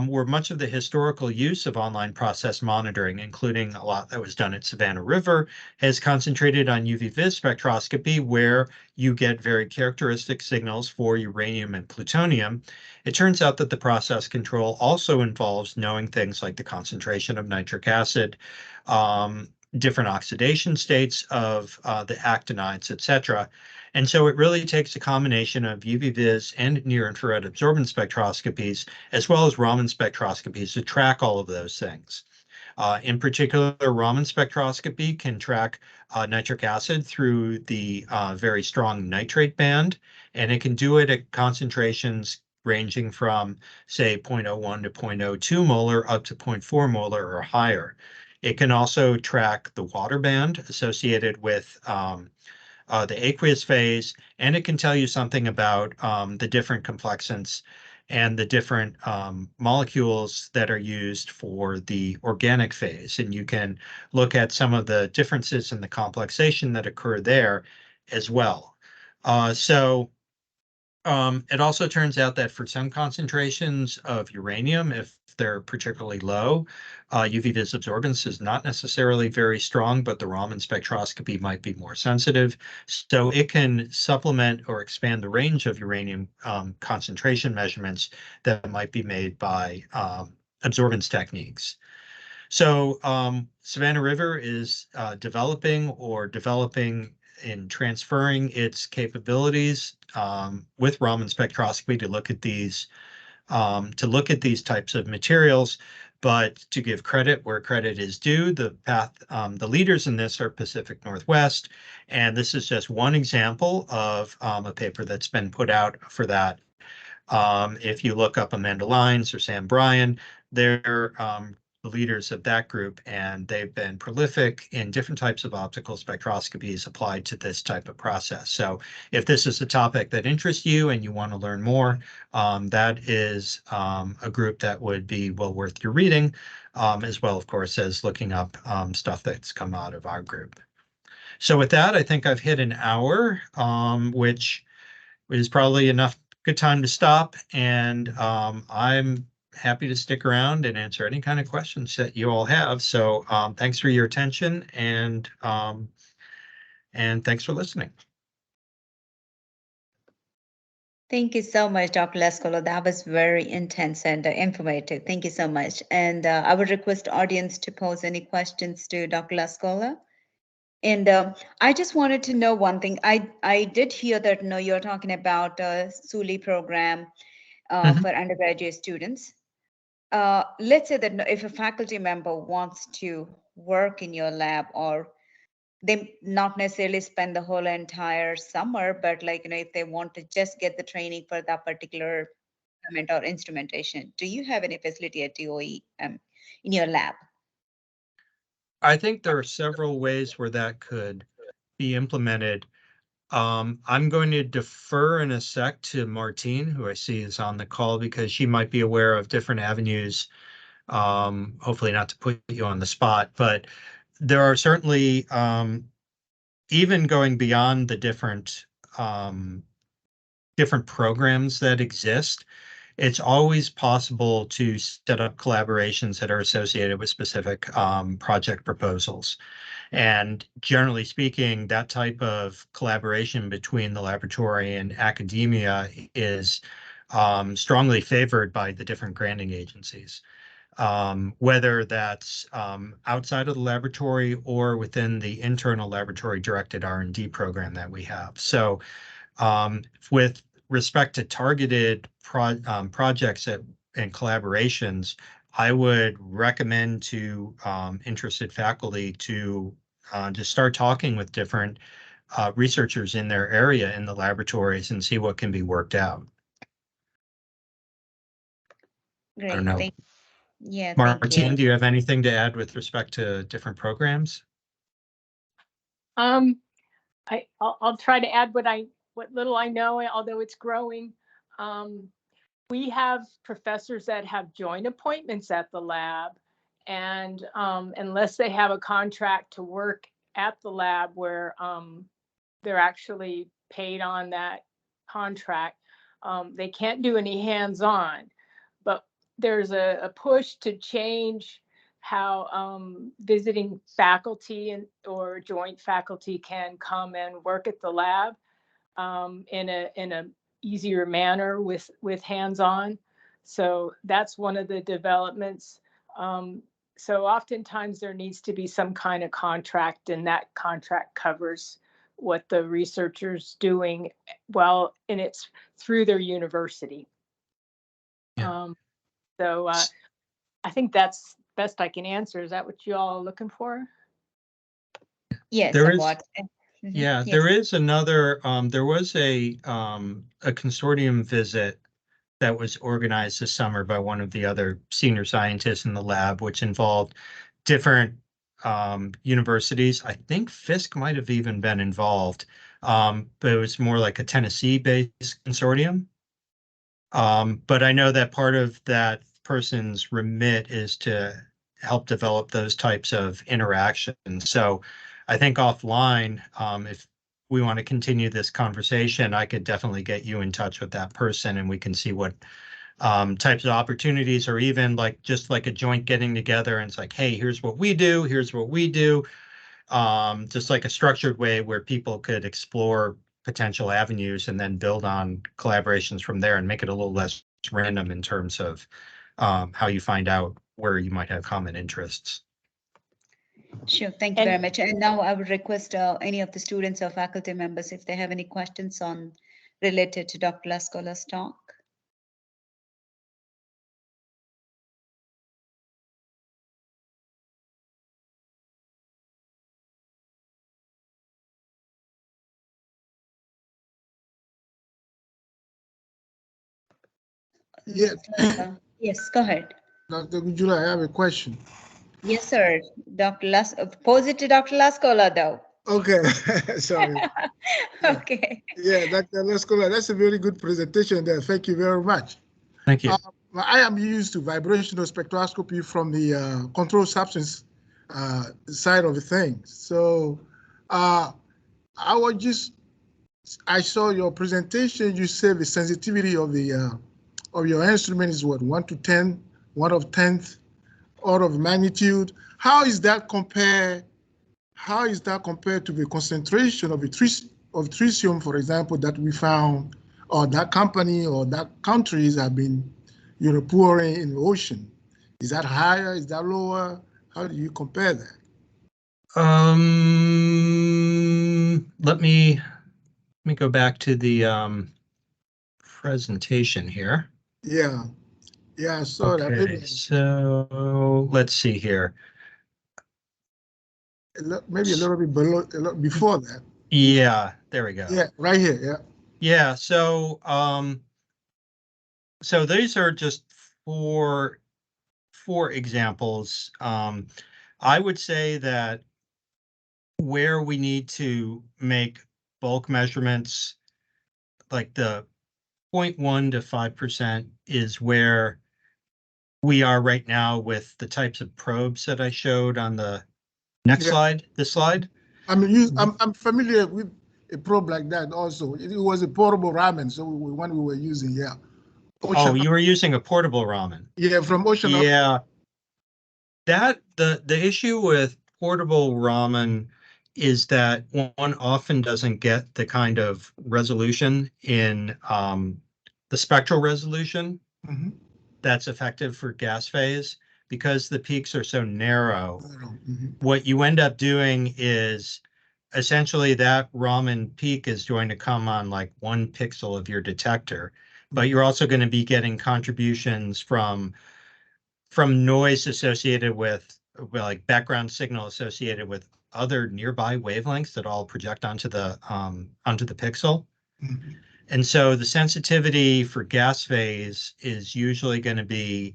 where much of the historical use of online process monitoring, including a lot that was done at Savannah River, has concentrated on UV-Vis spectroscopy, where you get very characteristic signals for uranium and plutonium. It turns out that the process control also involves knowing things like the concentration of nitric acid, different oxidation states of the actinides, etc. And so it really takes a combination of UV-Vis and near-infrared absorbance spectroscopies, as well as Raman spectroscopies to track all of those things. In particular, Raman spectroscopy can track nitric acid through the very strong nitrate band, and it can do it at concentrations ranging from, say, 0.01 to 0.02 molar up to 0.4 molar or higher. It can also track the water band associated with the aqueous phase, and it can tell you something about the different complexants and the different molecules that are used for the organic phase. And you can look at some of the differences in the complexation that occur there as well. It also turns out that for some concentrations of uranium, if they're particularly low, UV-Vis absorbance is not necessarily very strong, but the Raman spectroscopy might be more sensitive. So it can supplement or expand the range of uranium concentration measurements that might be made by absorbance techniques. So Savannah River is developing in transferring its capabilities with Raman spectroscopy to look at these types of materials. But to give credit where credit is due, the leaders in this are Pacific Northwest, and this is just one example of a paper that's been put out for that. If you look up Amanda Lyons or Sam Bryan, they're the leaders of that group, and they've been prolific in different types of optical spectroscopies applied to this type of process. So if this is a topic that interests you and you want to learn more, that is a group that would be well worth your reading, as well, of course, as looking up stuff that's come out of our group. So with that, I think I've hit an hour, which is probably enough good time to stop. And I'm happy to stick around and answer any kind of questions that you all have. So thanks for your attention, and thanks for listening. Thank you so much, Dr. Lascolo. That was very intense and informative. Thank you so much. And I would request audience to pose any questions to Dr. Lascolo. And I just wanted to know one thing. I did hear that you're talking about SULI program for undergraduate students. Let's say that if a faculty member wants to work in your lab, or they not necessarily spend the whole entire summer, but if they want to just get the training for that particular equipment or instrumentation, do you have any facility at DOE in your lab? I think there are several ways where that could be implemented. I'm going to defer in a sec to Martine, who I see is on the call, because she might be aware of different avenues. Hopefully not to put you on the spot, but there are certainly, even going beyond the different programs that exist, it's always possible to set up collaborations that are associated with specific project proposals. And generally speaking, that type of collaboration between the laboratory and academia is strongly favored by the different granting agencies, whether that's outside of the laboratory or within the internal laboratory directed R&D program that we have. So with respect to targeted projects and collaborations, I would recommend to interested faculty to just start talking with different researchers in their area in the laboratories and see what can be worked out. Great. I don't know. Thank you. Martine, do you have anything to add with respect to different programs? I'll try to add what little I know, although it's growing. We have professors that have joint appointments at the lab, and unless they have a contract to work at the lab where they're actually paid on that contract, they can't do any hands-on. But there's a push to change how visiting faculty or joint faculty can come and work at the lab in a easier manner with hands-on. So that's one of the developments. So oftentimes there needs to be some kind of contract, and that contract covers what the researcher's doing and it's through their university. Yeah. So I think that's best I can answer. Is that what you all are looking for? Yes, somewhat. Yes. There is another, there was a consortium visit that was organized this summer by one of the other senior scientists in the lab, which involved different universities. I think Fisk might have even been involved, but it was more like a Tennessee-based consortium. But I know that part of that person's remit is to help develop those types of interactions. So I think offline, if we want to continue this conversation, I could definitely get you in touch with that person, and we can see what types of opportunities, or even just like a joint getting together and it's like, hey, here's what we do, just like a structured way where people could explore potential avenues and then build on collaborations from there and make it a little less random in terms of how you find out where you might have common interests. Sure, thank you very much. And now I would request any of the students or faculty members, if they have any questions related to Dr. Lascolo's talk. Yeah. Yes, go ahead. Dr. Gujula, I have a question. Yes, sir. Pose it to Dr. Lascola, though. Okay, sorry. Yeah, Okay. yeah, Dr. Leskola, that's a very good presentation there. Thank you very much. Thank you. I am used to vibrational spectroscopy from the controlled substance side of the thing. So I saw your presentation. You said the sensitivity of the of your instrument is what, 1 to 10, 1 of 10th order of magnitude. How is that compared? How is that compared to the concentration of tritium, for example, that we found, or that company or that countries have been, pouring in the ocean? Is that higher? Is that lower? How do you compare that? Let me go back to the presentation here. Yeah, yeah, I saw that. Okay, so let's see here. Maybe a little bit below, a little before that. Yeah, there we go. Yeah, right here. Yeah. Yeah, so so these are just four examples. I would say that where we need to make bulk measurements, like the 0.1 to 5% is where we are right now with the types of probes that I showed on the next slide, this slide. I'm familiar with a probe like that also. It was a portable Raman, so when we were using, yeah. Oh, you were using a portable Raman. Yeah, from Ocean. Yeah. That the issue with portable Raman is that one often doesn't get the kind of resolution in the spectral resolution that's effective for gas phase because the peaks are so narrow. What you end up doing is essentially that Raman peak is going to come on like 1 pixel of your detector, but you're also going to be getting contributions from noise associated with, well, like background signal associated with other nearby wavelengths that all project onto the pixel. And so the sensitivity for gas phase is usually going to be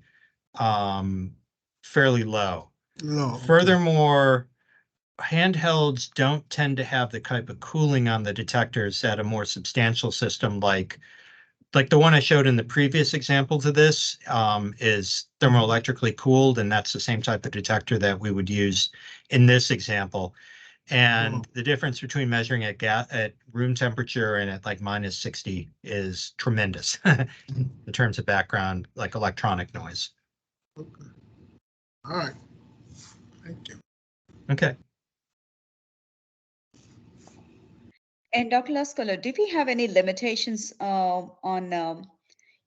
fairly low. Okay. Furthermore, handhelds don't tend to have the type of cooling on the detectors that a more substantial system like the one I showed in the previous example to this is thermoelectrically cooled, and that's the same type of detector that we would use in this example. And the difference between measuring at room temperature and at like -60 is tremendous in terms of background, like electronic noise. Okay. All right. Thank you. Okay. And Dr. Lascola, do we have any limitations on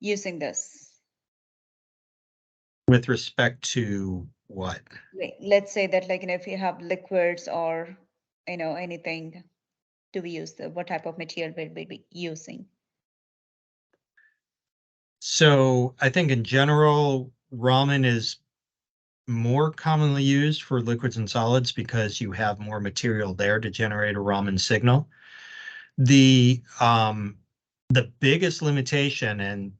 using this? With respect to what? Let's say that, like, if you have liquids or, anything, do we use what type of material will we be using? So I think in general, Raman is more commonly used for liquids and solids because you have more material there to generate a Raman signal. The biggest limitation, and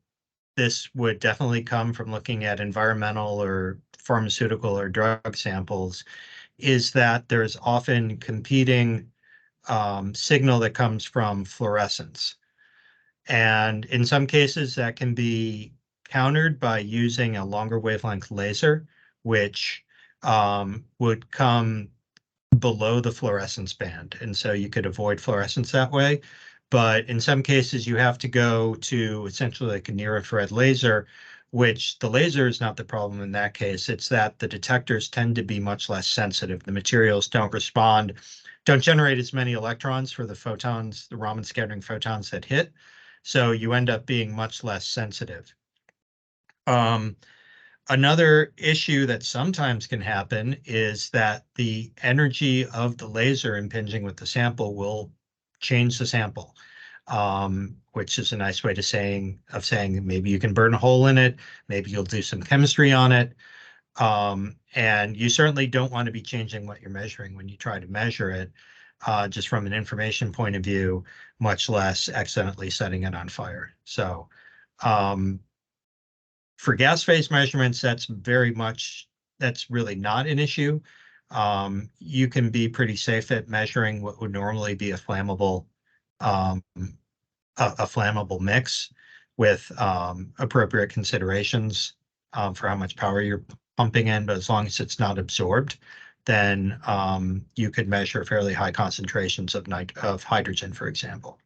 this would definitely come from looking at environmental or pharmaceutical or drug samples, is that there's often competing signal that comes from fluorescence. And in some cases, that can be countered by using a longer wavelength laser, which would come below the fluorescence band. And so you could avoid fluorescence that way. But in some cases, you have to go to essentially like a near infrared laser, which the laser is not the problem in that case. It's that the detectors tend to be much less sensitive. The materials don't generate as many electrons for the photons, the Raman scattering photons that hit. So you end up being much less sensitive. Another issue that sometimes can happen is that the energy of the laser impinging with the sample will change the sample, which is a nice way to saying maybe you can burn a hole in it, maybe you'll do some chemistry on it. And you certainly don't want to be changing what you're measuring when you try to measure it, just from an information point of view, much less accidentally setting it on fire. So For gas phase measurements, that's really not an issue. You can be pretty safe at measuring what would normally be a flammable mix with appropriate considerations for how much power you're pumping in, but as long as it's not absorbed, then you could measure fairly high concentrations of hydrogen, for example.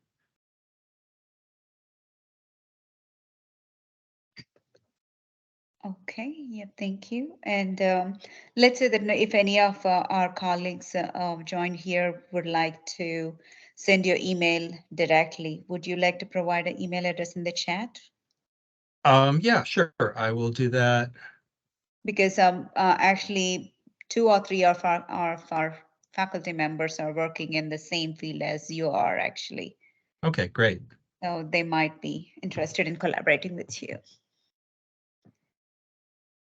Okay, yeah, thank you. And let's say that if any of our colleagues join here would like to send your email directly, would you like to provide an email address in the chat? Yeah, sure. I will do that. Because actually 2 or 3 of our faculty members are working in the same field as you are actually. Okay, great. So they might be interested in collaborating with you.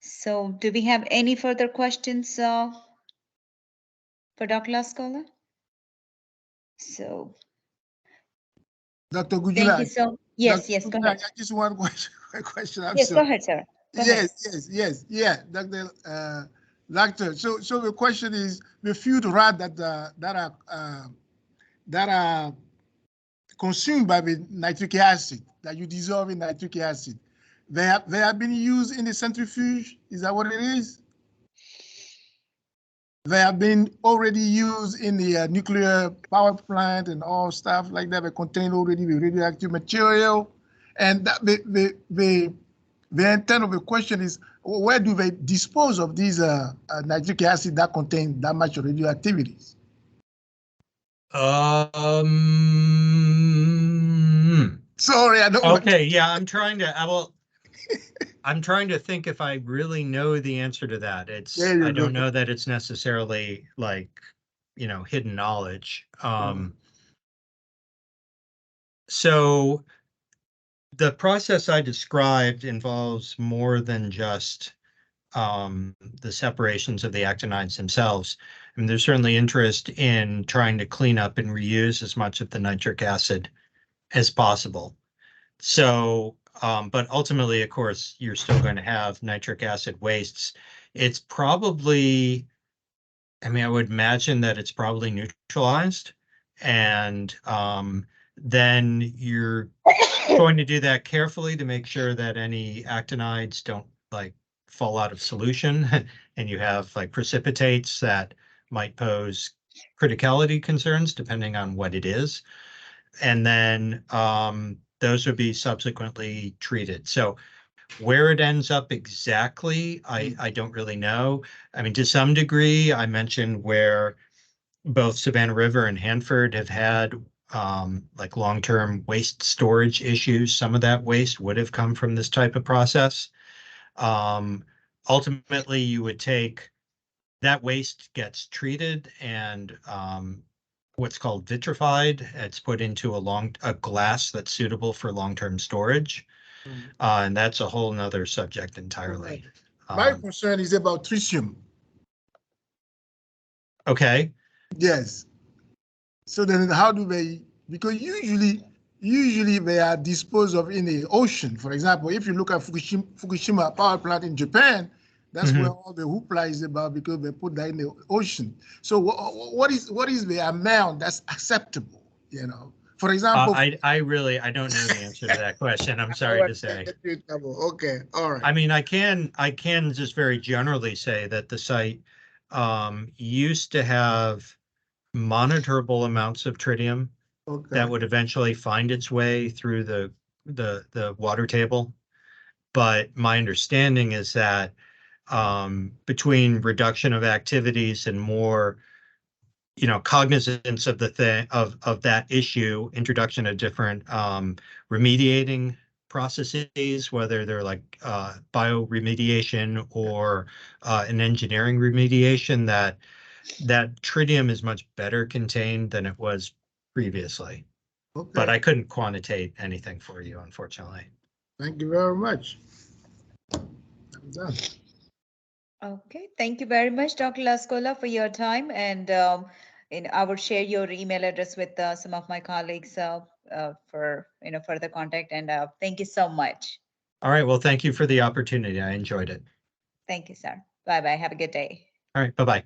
So do we have any further questions for Dr. Lascola? So Dr. thank you Gujula, so. Yes, Dr. yes, go Gujula, ahead. just one question. Question. I'm Yes, sorry. go ahead, sir. Go ahead. Yes, yeah, Doctor. So the question is, the few rad that are consumed by the nitric acid that you dissolve in nitric acid, they have been used in the centrifuge. Is that what it is? They have been already used in the nuclear power plant and all stuff like that. They contain already the radioactive material, and that the intent of the question is, where do they dispose of these nitric acid that contain that much radioactivities? Sorry, I don't. Okay, yeah, I'm trying to think if I really know the answer to that. I don't know that it's necessarily like, hidden knowledge. So the process I described involves more than just the separations of the actinides themselves. I mean, there's certainly interest in trying to clean up and reuse as much of the nitric acid as possible. So, but ultimately, of course, you're still going to have nitric acid wastes. It's probably, I would imagine that it's probably neutralized. And then you're going to do that carefully to make sure that any actinides don't like fall out of solution and you have like precipitates that might pose criticality concerns depending on what it is. And then those would be subsequently treated. So where it ends up exactly, I don't really know. I mean, to some degree, I mentioned where both Savannah River and Hanford have had like long-term waste storage issues. Some of that waste would have come from this type of process. Ultimately, you would take that waste gets treated and what's called vitrified. It's put into a glass that's suitable for long-term storage. And that's a whole nother subject entirely. My concern is about tritium. Okay. Yes. So then how do they, because usually they are disposed of in the ocean. For example, if you look at Fukushima power plant in Japan, that's where all the hoopla is about, because they put that in the ocean. So what is the amount that's acceptable, For example, I don't know the answer to that question. I'm sorry to say. Okay, all right. I mean, I can just very generally say that the site used to have monitorable amounts of tritium that would eventually find its way through the water table. But my understanding is that between reduction of activities and more cognizance of of that issue, introduction of different remediating processes, whether they're like bioremediation or an engineering remediation, that tritium is much better contained than it was previously. Okay. But I couldn't quantitate anything for you, unfortunately. Thank you very much. I'm done. Okay, thank you very much, Dr. Lascola, for your time. And I will share your email address with some of my colleagues for further contact. And thank you so much. All right. Well, thank you for the opportunity. I enjoyed it. Thank you, sir. Bye-bye. Have a good day. All right. Bye-bye.